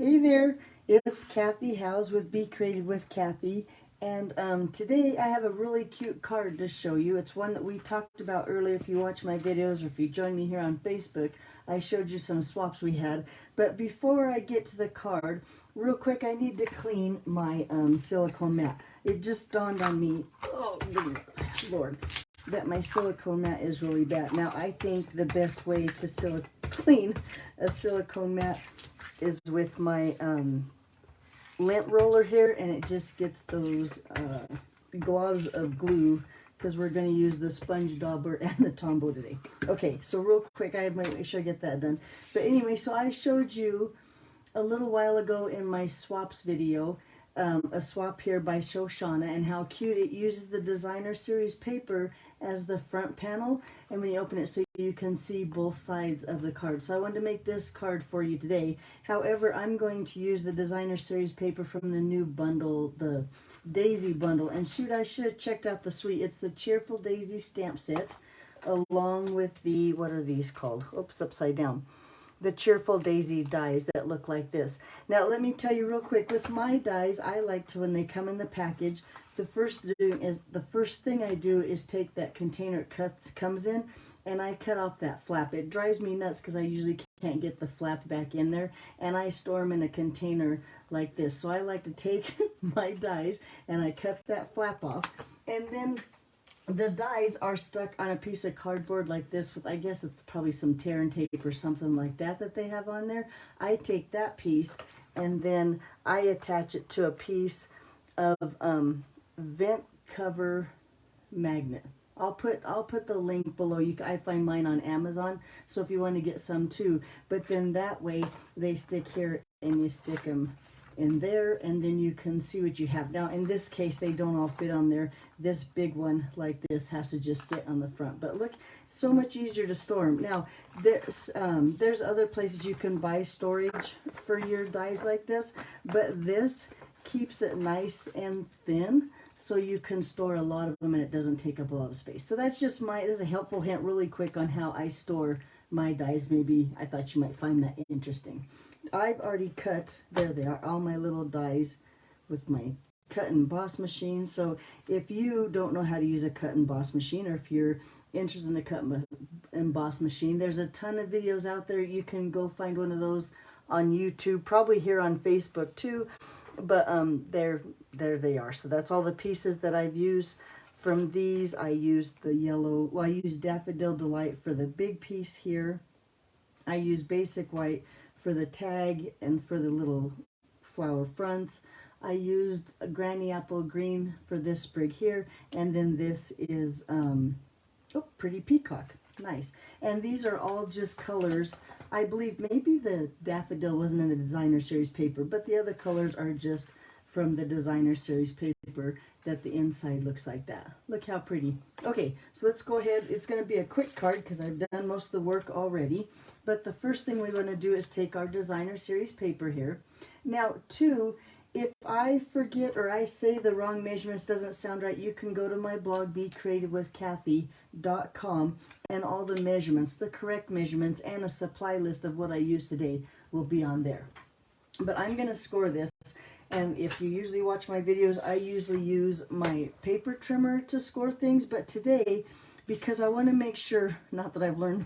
Hey there, it's Kathy Howes with Be Creative with Kathy, and today I have a really cute card to show you. It's one that we talked about earlier. If you watch my videos or if you join me here on Facebook, I showed you some swaps we had. But before I get to the card, real quick, I need to clean my silicone mat. It just dawned on me, oh goodness, Lord, that my silicone mat is really bad. Now, I think the best way to clean a silicone mat is with my lint roller here, and it just gets those globs of glue, because we're going to use the sponge dauber and the Tombow today. Okay, so real quick, I might make sure I get that done. But anyway, so I showed you a little while ago in my swaps video a swap here by Shoshana, and how cute it uses the designer series paper as the front panel, and when you open it so you can see both sides of the card. So I wanted to make this card for you today. However, I'm going to use the designer series paper from the new bundle, the Daisy bundle. And shoot, I should have checked out the suite. It's the Cheerful Daisy stamp set, along with the, what are these called? Oops, upside down. The Cheerful Daisy dies that look like this. Now, let me tell you real quick, with my dies, I like to, when they come in the package, the first thing I do is take that container it comes in, and I cut off that flap. It drives me nuts because I usually can't get the flap back in there, and I store them in a container like this. So I like to take my dies and I cut that flap off, and then the dies are stuck on a piece of cardboard like this with, I guess it's probably some tear and tape or something like that that they have on there. I take that piece and then I attach it to a piece of vent cover magnet. I'll put the link below. I find mine on Amazon, so if you want to get some too. But then that way they stick here, and you stick them in there, and then you can see what you have. Now in this case they don't all fit on there. This big one like this has to just sit on the front, but look, so much easier to store them. Now there's other places you can buy storage for your dies like this, but this keeps it nice and thin, so you can store a lot of them and it doesn't take up a lot of space. So that's just this is a helpful hint really quick on how I store my dies. Maybe I thought you might find that interesting. I've already cut, there they are, all my little dies with my cut and emboss machine. So if you don't know how to use a cut and emboss machine, or if you're interested in a cut and emboss machine, there's a ton of videos out there. You can go find one of those on YouTube, probably here on Facebook too. But there they are. So that's all the pieces that I've used. From these, I used the yellow, well, I used Daffodil Delight for the big piece here. I used Basic White for the tag and for the little flower fronts. I used a Granny Apple Green for this sprig here, and then this is Pretty Peacock. Nice. And these are all just colors. I believe maybe the daffodil wasn't in the designer series paper, but the other colors are just from the designer series paper, that the inside looks like that. Look how pretty. Okay, so let's go ahead. It's going to be a quick card because I've done most of the work already. But the first thing we want to do is take our designer series paper here. Now, too, if I forget or I say the wrong measurements, doesn't sound right, you can go to my blog, becreativewithkathy.com, and all the measurements, the correct measurements, and a supply list of what I used today will be on there. But I'm going to score this, and if you usually watch my videos, I usually use my paper trimmer to score things, but today, because I want to make sure, not that I've learned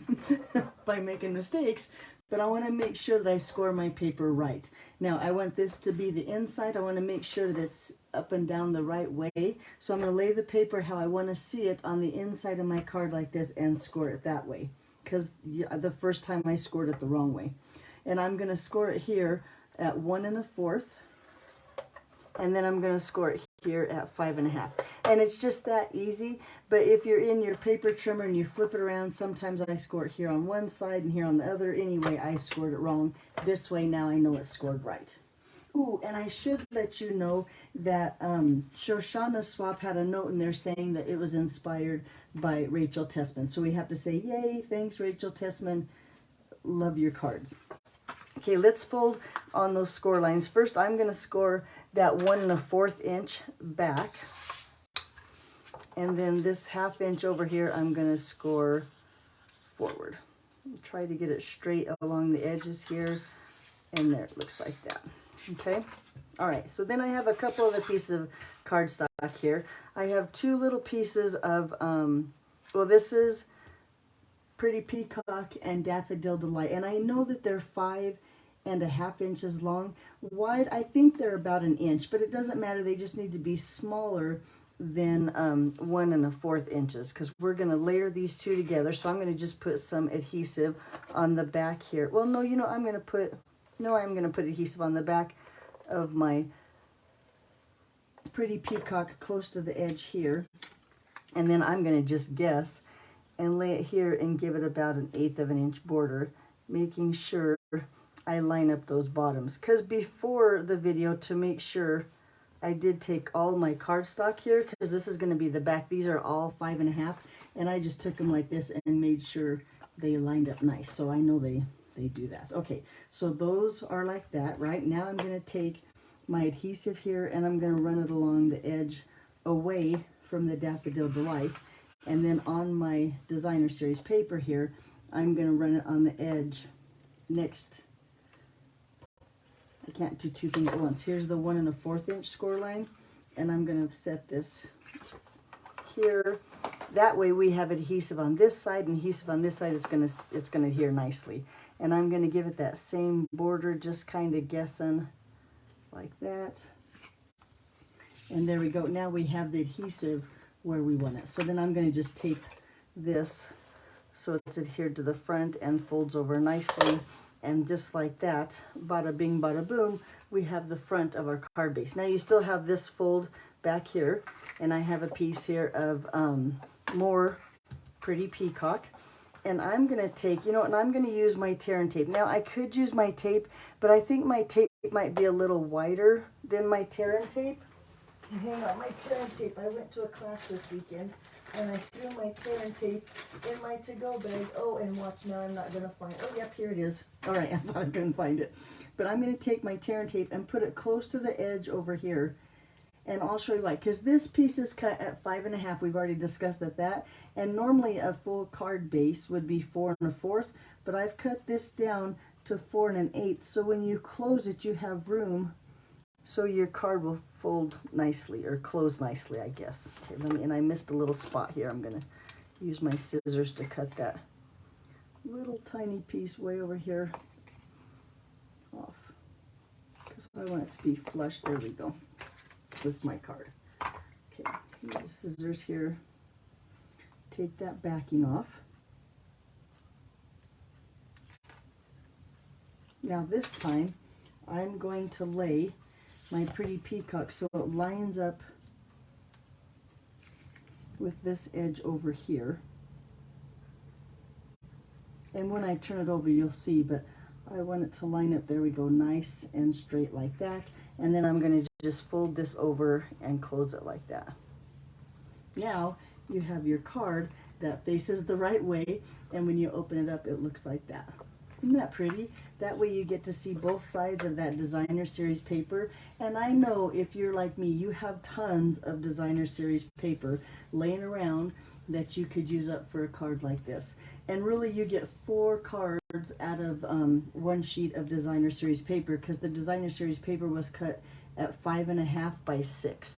by making mistakes, but I want to make sure that I score my paper right. Now, I want this to be the inside. I want to make sure that it's up and down the right way. So I'm going to lay the paper how I want to see it on the inside of my card like this and score it that way, because the first time I scored it the wrong way. And I'm going to score it here at 1 1/4. And then I'm going to score it here at 5 1/2. And it's just that easy. But if you're in your paper trimmer and you flip it around, sometimes I score it here on one side and here on the other. Anyway, I scored it wrong. This way now I know it's scored right. Ooh, and I should let you know that Shoshana's swap had a note in there saying that it was inspired by Racheal Tessman. So we have to say, yay, thanks Racheal Tessman. Love your cards. Okay, let's fold on those score lines. First, I'm going to score that 1 1/4 inch back. And then this 1/2 inch over here, I'm going to score forward. Try to get it straight along the edges here. And there it looks like that. Okay. All right. So then I have a couple other pieces of cardstock here. I have two little pieces of, well, this is Pretty Peacock and Daffodil Delight. And I know that they're 5.5 inches long. Wide, I think they're about an inch, but it doesn't matter. They just need to be smaller than 1 1/4 inches, because we're going to layer these two together. So I'm going to just put some adhesive on the back here. Well, no, I'm going to put adhesive on the back of my Pretty Peacock close to the edge here. And then I'm going to just guess and lay it here and give it about 1/8 of an inch border, making sure I line up those bottoms. Because before the video, to make sure, I did take all my cardstock here, because this is going to be the back. These are all 5.5, and I just took them like this and made sure they lined up nice. So I know they do that. Okay, so those are like that. Right now I'm going to take my adhesive here and I'm going to run it along the edge away from the Daffodil Delight. And then on my Designer Series paper here, I'm going to run it on the edge next. I can't do two things at once. Here's the 1 1/4 inch score line, and I'm going to set this here. That way we have adhesive on this side and adhesive on this side. It's going to adhere nicely. And I'm going to give it that same border, just kind of guessing like that. And there we go. Now we have the adhesive where we want it. So then I'm going to just tape this so it's adhered to the front and folds over nicely. And just like that, bada bing, bada boom, we have the front of our card base. Now you still have this fold back here, and I have a piece here of more Pretty Peacock. And I'm going to take, and I'm going to use my tear and tape. Now I could use my tape, but I think my tape might be a little wider than my tear and tape. Hang on, my tear and tape. I went to a class this weekend, and I threw my tear and tape in my to-go bag. Oh, and watch, now I'm not going to find it. Oh, yep, here it is. All right, I thought I couldn't find it. But I'm going to take my tear and tape and put it close to the edge over here. And I'll show you why. Because this piece is cut at 5.5. We've already discussed that. And normally a full card base would be 4 1/4. But I've cut this down to 4 1/8. So when you close it, you have room so your card will fold nicely, or close nicely, I guess. Okay, and I missed a little spot here. I'm going to use my scissors to cut that little tiny piece way over here off, because I want it to be flush. There we go, with my card. Okay, use the scissors here. Take that backing off. Now this time, I'm going to lay my Pretty Peacock so it lines up with this edge over here. And when I turn it over, you'll see, but I want it to line up. There we go, nice and straight like that. And then I'm going to just fold this over and close it like that. Now you have your card that faces the right way, and when you open it up, it looks like that. Isn't that pretty? That way you get to see both sides of that Designer Series paper. And I know if you're like me, you have tons of Designer Series paper laying around that you could use up for a card like this. And really you get 4 cards out of one sheet of Designer Series paper, because the Designer Series paper was cut at 5.5 by 6.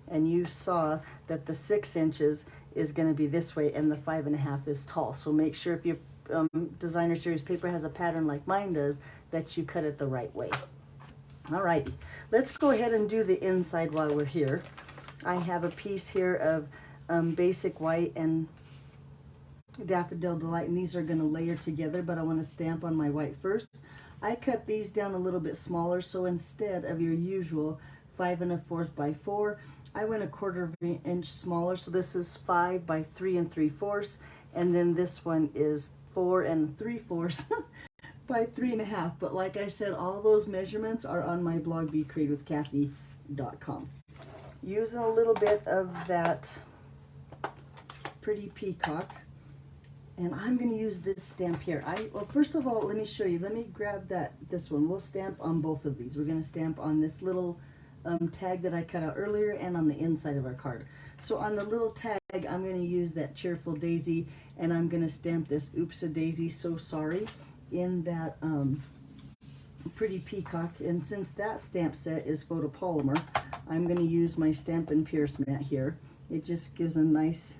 And you saw that the 6 inches is going to be this way and the 5.5 is tall. So make sure if you Designer Series paper has a pattern like mine does, that you cut it the right way. Alrighty, let's go ahead and do the inside while we're here. I have a piece here of basic white and Daffodil Delight, and these are going to layer together, but I want to stamp on my white first. I cut these down a little bit smaller, so instead of your usual 5 1/4 by 4, I went 1/4 inch smaller. So this is 5 by 3 3/4, and then this one is 4 3/4 by 3.5. But like I said, all those measurements are on my blog, BeCreativeWithKathy.com. Using a little bit of that Pretty Peacock, and I'm going to use this stamp here. Well, first of all, let me show you. Let me grab this one. We'll stamp on both of these. We're going to stamp on this little tag that I cut out earlier, and on the inside of our card. So on the little tag, I'm going to use that Cheerful Daisy, and I'm going to stamp this Oops a Daisy, So Sorry, in that pretty peacock, and since that stamp set is photopolymer, I'm going to use my Stampin' Pierce mat here. It just gives a nice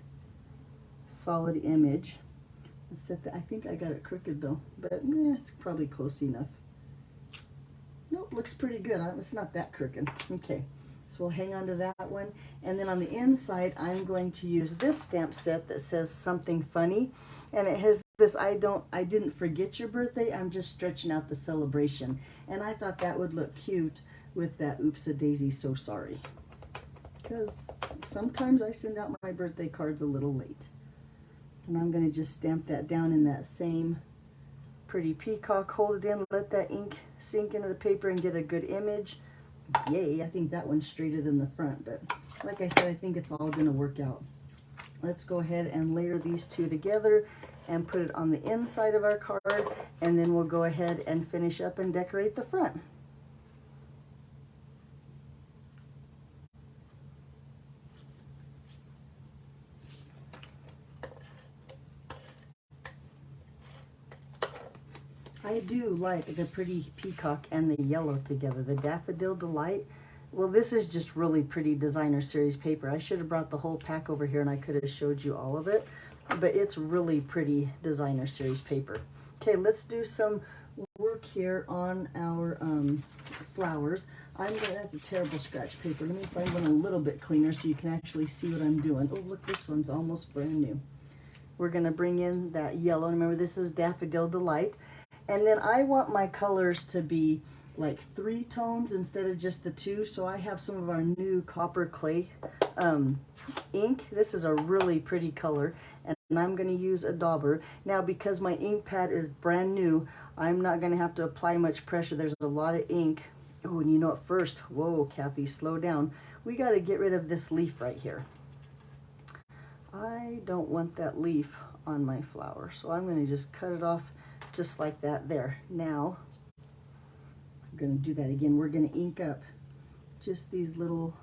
solid image. Let's set that. I think I got it crooked though, but it's probably close enough. Nope, looks pretty good. It's not that crooked. Okay, so we'll hang on to that one. And then on the inside, I'm going to use this stamp set that says something funny. And it has this, I didn't forget your birthday, I'm just stretching out the celebration. And I thought that would look cute with that Oops a Daisy So Sorry. Because sometimes I send out my birthday cards a little late. And I'm going to just stamp that down in that same pretty peacock. Hold it in, let that ink sink into the paper and get a good image. Yay, I think that one's straighter than the front, but like I said, I think it's all going to work out. Let's go ahead and layer these two together and put it on the inside of our card, and then we'll go ahead and finish up and decorate the front. I do like the pretty peacock and the yellow together, the Daffodil Delight. Well, this is just really pretty designer series paper. I should have brought the whole pack over here and I could have showed you all of it, but it's really pretty designer series paper. Okay, let's do some work here on our flowers. That's a terrible scratch paper. Let me find one a little bit cleaner so you can actually see what I'm doing. Oh, look, this one's almost brand new. We're going to bring in that yellow. Remember, this is Daffodil Delight. And then I want my colors to be like 3 tones instead of just the 2. So I have some of our new copper clay ink. This is a really pretty color, and I'm going to use a dauber. Now, because my ink pad is brand new, I'm not going to have to apply much pressure. There's a lot of ink. Oh, and you know what? First, whoa, Kathy, slow down. We got to get rid of this leaf right here. I don't want that leaf on my flower, so I'm going to just cut it off just like that there. Now, I'm going to do that again. We're going to ink up just these little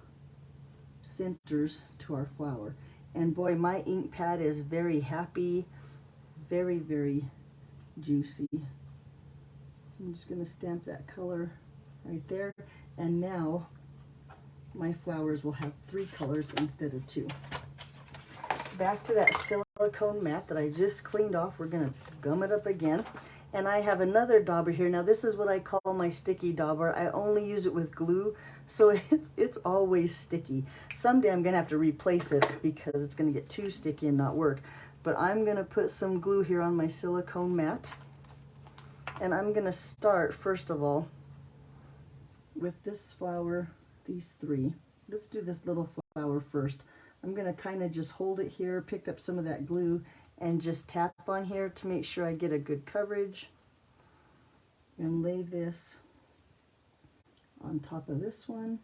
centers to our flower. And boy, my ink pad is very happy, very, very juicy. So I'm just going to stamp that color right there. And now my flowers will have 3 colors instead of 2. Back to that silicone mat that I just cleaned off. We're going to gum it up again. And I have another dauber here. Now this is what I call my sticky dauber. I only use it with glue, so it's always sticky. Someday I'm going to have to replace it because it's going to get too sticky and not work. But I'm going to put some glue here on my silicone mat. And I'm going to start, first of all, with this flower, these 3. Let's do this little flower first. I'm going to kind of just hold it here, pick up some of that glue, and just tap on here to make sure I get a good coverage. And lay this on top of this one.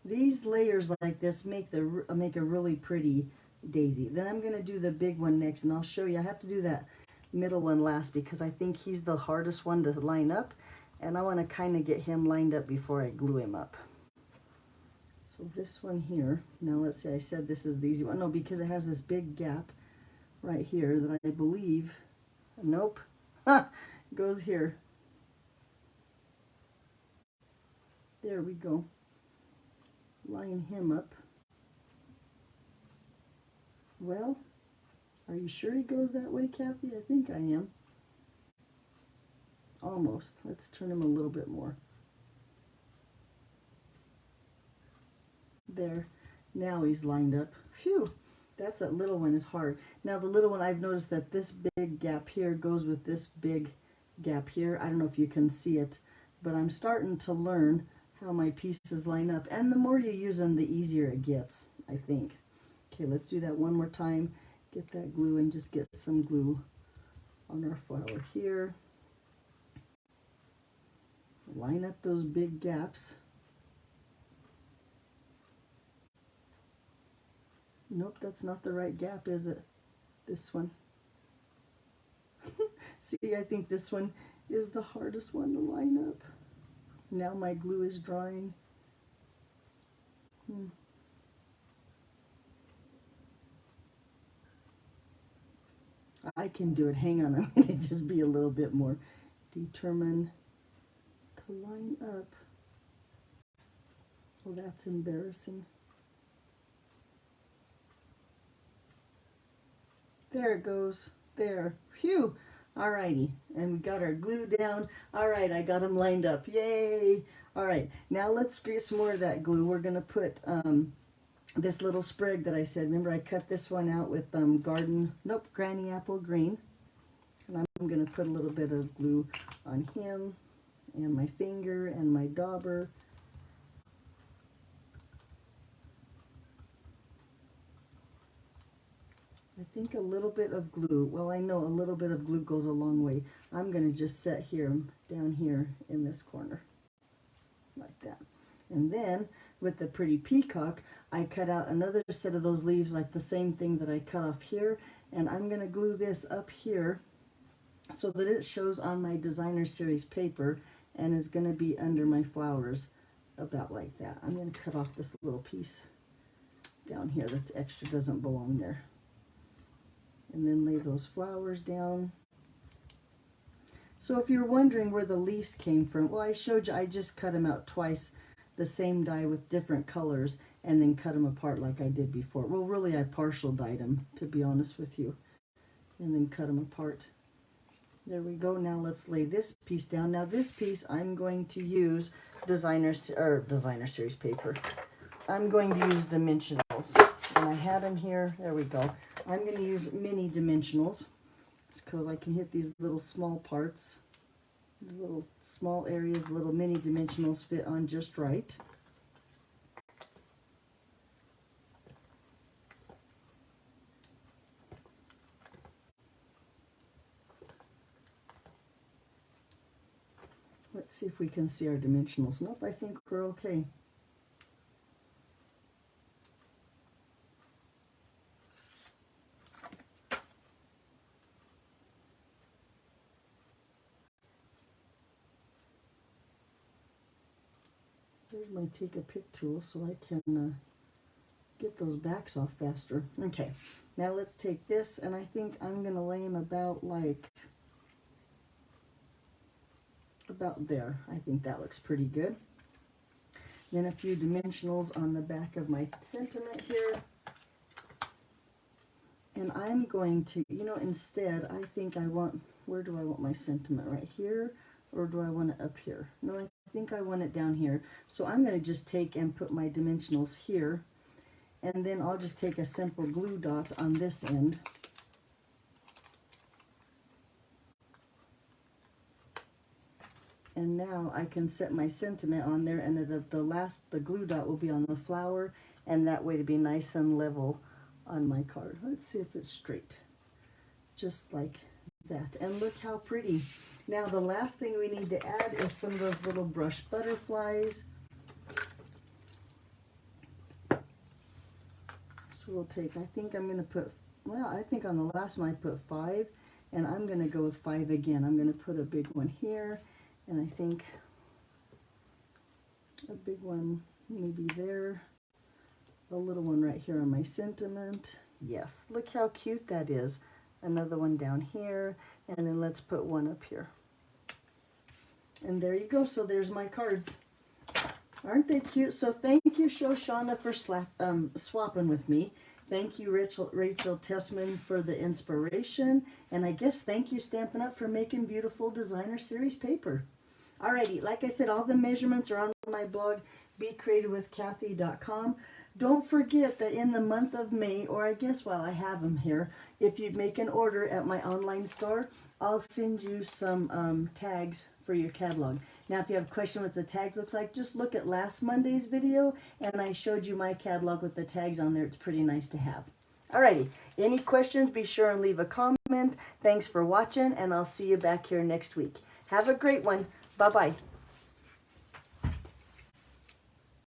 These layers like this make a really pretty daisy. Then I'm going to do the big one next, and I'll show you. I have to do that middle one last because I think he's the hardest one to line up. And I want to kind of get him lined up before I glue him up. So this one here, now let's say I said this is the easy one. No, because it has this big gap right here that I believe, nope, goes here. There we go. Line him up. Well, are you sure he goes that way, Kathy? I think I am. Almost. Let's turn him a little bit more. There. Now he's lined up. Phew. That little one is hard. Now the little one, I've noticed that this big gap here goes with this big gap here. I don't know if you can see it, but I'm starting to learn how my pieces line up. And the more you use them, the easier it gets, I think. Okay, let's do that one more time. Get that glue and just get some glue on our flower here. Line up those big gaps. Nope, that's not the right gap, is it? This one. See, I think this one is the hardest one to line up. Now my glue is drying. I can do it. Hang on, I'm going to just be a little bit more determined to line up. Well, that's embarrassing. There it goes. There. Phew. Alrighty. And we got our glue down. Alright, I got them lined up. Yay! Alright, now let's get some more of that glue. We're going to put this little sprig that I said. Remember, I cut this one out with Granny Apple Green. And I'm going to put a little bit of glue on him and my finger and my dauber. I think a little bit of glue, well, I know a little bit of glue goes a long way. I'm going to just set here, down here in this corner, like that. And then, with the pretty peacock, I cut out another set of those leaves, like the same thing that I cut off here, and I'm going to glue this up here so that it shows on my designer series paper and is going to be under my flowers, about like that. I'm going to cut off this little piece down here that's extra, doesn't belong there. And then lay those flowers down. So if you're wondering where the leaves came from, well, I showed you, I just cut them out twice, the same dye with different colors, and then cut them apart like I did before. Well, really, I partial dyed them, to be honest with you, and then cut them apart. There we go. Now let's lay this piece down. Now this piece, I'm going to use designer series paper. I'm going to use dimensionals. And I had them here. There we go. I'm going to use mini dimensionals because I can hit these little small parts, little small areas. Little mini dimensionals fit on just right. Let's see if we can see our dimensionals. Nope, I think we're okay. Here's my take a pick tool so I can get those backs off faster. Okay, now let's take this, and I think I'm going to lay them about there. I think that looks pretty good. Then a few dimensionals on the back of my sentiment here. And I'm going to, instead, I think I want, where do I want my sentiment? Right here? Or do I want it up here? No, I think I want it down here. So I'm going to just take and put my dimensionals here. And then I'll just take a simple glue dot on this end. And now I can set my sentiment on there, and the glue dot will be on the flower, and that way to be nice and level on my card. Let's see if it's straight. Just like that. And look how pretty. Now the last thing we need to add is some of those little brush butterflies. So we'll take, I think I'm going to put, well, I think on the last one I put 5, and I'm going to go with 5 again. I'm going to put a big one here. And I think a big one maybe there, a little one right here on my sentiment. Yes, look how cute that is. Another one down here, and then let's put one up here. And there you go. So there's my cards. Aren't they cute? So thank you, Shoshana, for swapping with me. Thank you, Racheal Tessman, for the inspiration. And I guess thank you, Stampin' Up, for making beautiful designer series paper. Alrighty, like I said, all the measurements are on my blog, becreativewithkathy.com. Don't forget that in the month of May, or I guess while I have them here, if you make an order at my online store, I'll send you some tags for your catalog. Now, if you have a question what the tags looks like, just look at last Monday's video, and I showed you my catalog with the tags on there. It's pretty nice to have. Alrighty, any questions, be sure and leave a comment. Thanks for watching, and I'll see you back here next week. Have a great one. Bye-bye.